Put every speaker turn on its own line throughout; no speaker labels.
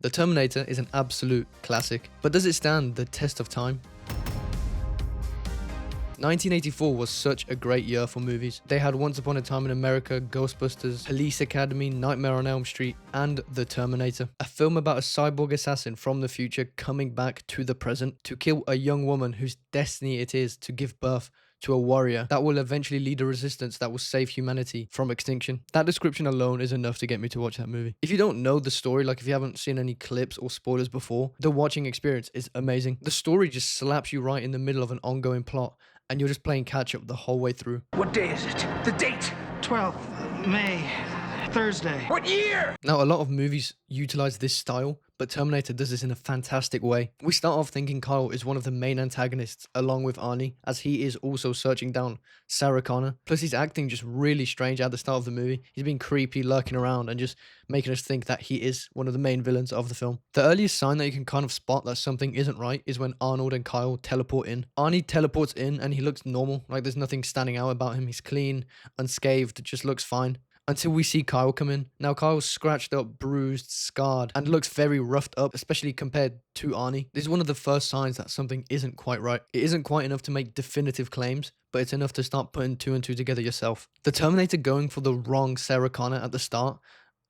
The Terminator is an absolute classic, but does it stand the test of time? 1984 was such a great year for movies. They had Once Upon a Time in America, Ghostbusters, Police Academy, Nightmare on Elm Street, and The Terminator. A film about a cyborg assassin from the future coming back to the present to kill a young woman whose destiny it is to give birth to a warrior that will eventually lead a resistance that will save humanity from extinction. That description alone is enough to get me to watch that movie. If you don't know the story, like if you haven't seen any clips or spoilers before, the watching experience is amazing. The story just slaps you right in the middle of an ongoing plot, and you're just playing catch up the whole way through.
What day is it? The date?
12th May, Thursday.
What year?
Now, a lot of movies utilize this style, but Terminator does this in a fantastic way. We start off thinking Kyle is one of the main antagonists along with Arnie, as he is also searching down Sarah Connor. Plus, he's acting just really strange at the start of the movie. He's being creepy, lurking around, and just making us think that he is one of the main villains of the film. The earliest sign that you can kind of spot that something isn't right is when Arnold and Kyle teleport in. Arnie teleports in and he looks normal, like there's nothing standing out about him. He's clean, unscathed, just looks fine. Until we see Kyle come in. Now Kyle's scratched up, bruised, scarred, and looks very roughed up, especially compared to Arnie. This is one of the first signs that something isn't quite right. It isn't quite enough to make definitive claims, but it's enough to start putting two and two together yourself. The Terminator going for the wrong Sarah Connor at the start,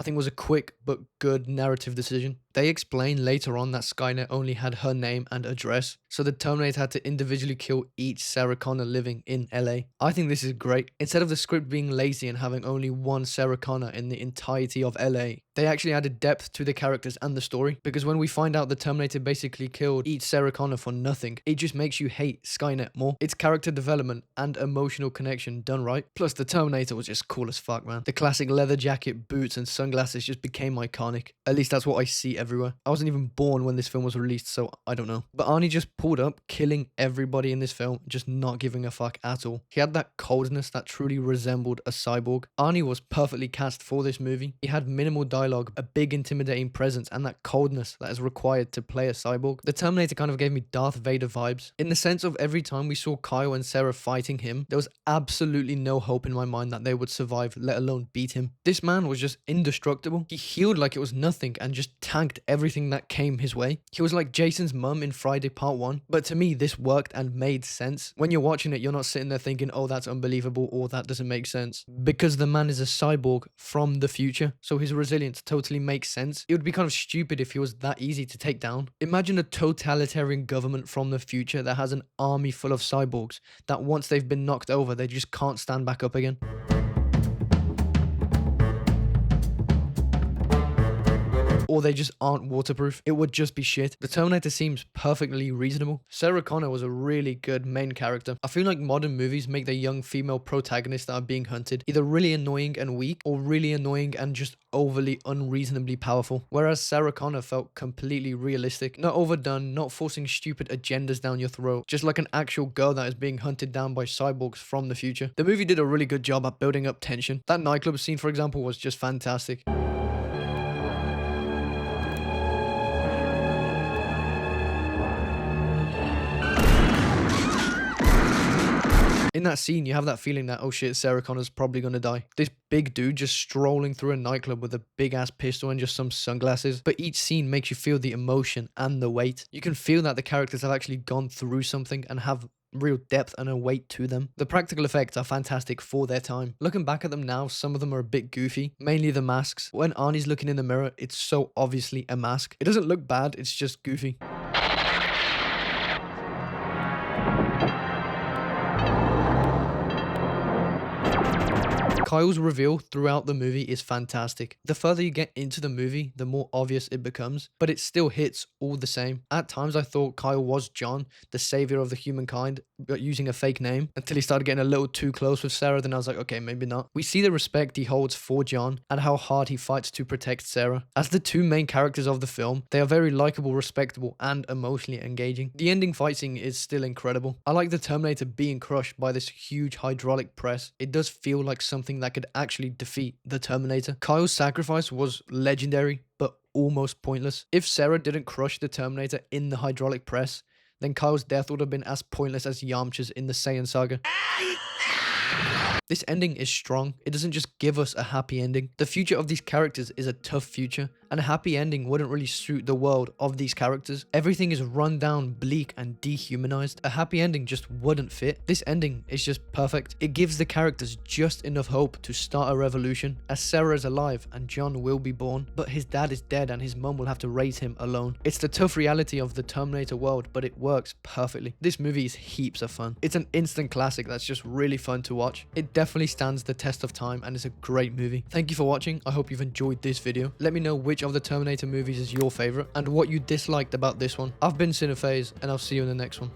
I think, was a quick but good narrative decision. They explain later on that Skynet only had her name and address, so the Terminator had to individually kill each Sarah Connor living in LA. I think this is great. Instead of the script being lazy and having only one Sarah Connor in the entirety of LA, they actually added depth to the characters and the story, because when we find out the Terminator basically killed each Sarah Connor for nothing, it just makes you hate Skynet more. It's character development and emotional connection done right. Plus, the Terminator was just cool as fuck, man. The classic leather jacket, boots, and sunglasses just became iconic. At least that's what I see everywhere. I wasn't even born when this film was released, so I don't know. But Arnie just pulled up, killing everybody in this film, just not giving a fuck at all. He had that coldness that truly resembled a cyborg. Arnie was perfectly cast for this movie. He had minimal dialogue, a big intimidating presence, and that coldness that is required to play a cyborg. The Terminator kind of gave me Darth Vader vibes, in the sense of every time we saw Kyle and Sarah fighting him, there was absolutely no hope in my mind that they would survive, let alone beat him. This man was just indestructible. He healed like it was nothing and just tanked everything that came his way. He was like Jason's mum in Friday Part 1, but to me this worked and made sense. When you're watching it, you're not sitting there thinking, oh, that's unbelievable, or that doesn't make sense, because the man is a cyborg from the future, so his resilience totally makes sense. It would be kind of stupid if he was that easy to take down. Imagine a totalitarian government from the future that has an army full of cyborgs that once they've been knocked over, they just can't stand back up again. Or they just aren't waterproof. It would just be shit. The Terminator seems perfectly reasonable. Sarah Connor was a really good main character. I feel like modern movies make the young female protagonists that are being hunted either really annoying and weak, or really annoying and just overly unreasonably powerful. Whereas Sarah Connor felt completely realistic, not overdone, not forcing stupid agendas down your throat, just like an actual girl that is being hunted down by cyborgs from the future. The movie did a really good job at building up tension. That nightclub scene, for example, was just fantastic. In that scene, you have that feeling that, oh shit, Sarah Connor's probably gonna die. This big dude just strolling through a nightclub with a big ass pistol and just some sunglasses. But each scene makes you feel the emotion and the weight. You can feel that the characters have actually gone through something and have real depth and a weight to them. The practical effects are fantastic for their time. Looking back at them now, some of them are a bit goofy, mainly the masks. When Arnie's looking in the mirror, it's so obviously a mask. It doesn't look bad, it's just goofy. Kyle's reveal throughout the movie is fantastic. The further you get into the movie, the more obvious it becomes, but it still hits all the same. At times I thought Kyle was John, the savior of the humankind, but using a fake name, until he started getting a little too close with Sarah. Then I was like, okay, maybe not. We see the respect he holds for John and how hard he fights to protect Sarah. As the two main characters of the film, they are very likable, respectable, and emotionally engaging. The ending fight scene is still incredible. I like the Terminator being crushed by this huge hydraulic press. It does feel like something that could actually defeat the Terminator. Kyle's sacrifice was legendary, but almost pointless. If Sarah didn't crush the Terminator in the hydraulic press, then Kyle's death would have been as pointless as Yamcha's in the Saiyan saga. This ending is strong. It doesn't just give us a happy ending. The future of these characters is a tough future, and a happy ending wouldn't really suit the world of these characters. Everything is run down, bleak, and dehumanized. A happy ending just wouldn't fit. This ending is just perfect. It gives the characters just enough hope to start a revolution, as Sarah is alive and John will be born, but his dad is dead and his mum will have to raise him alone. It's the tough reality of the Terminator world, but it works perfectly. This movie is heaps of fun. It's an instant classic that's just really fun to watch. It definitely stands the test of time and is a great movie. Thank you for watching. I hope you've enjoyed this video. Let me know which of the Terminator movies is your favorite and what you disliked about this one. I've been Cinephase, and I'll see you in the next one.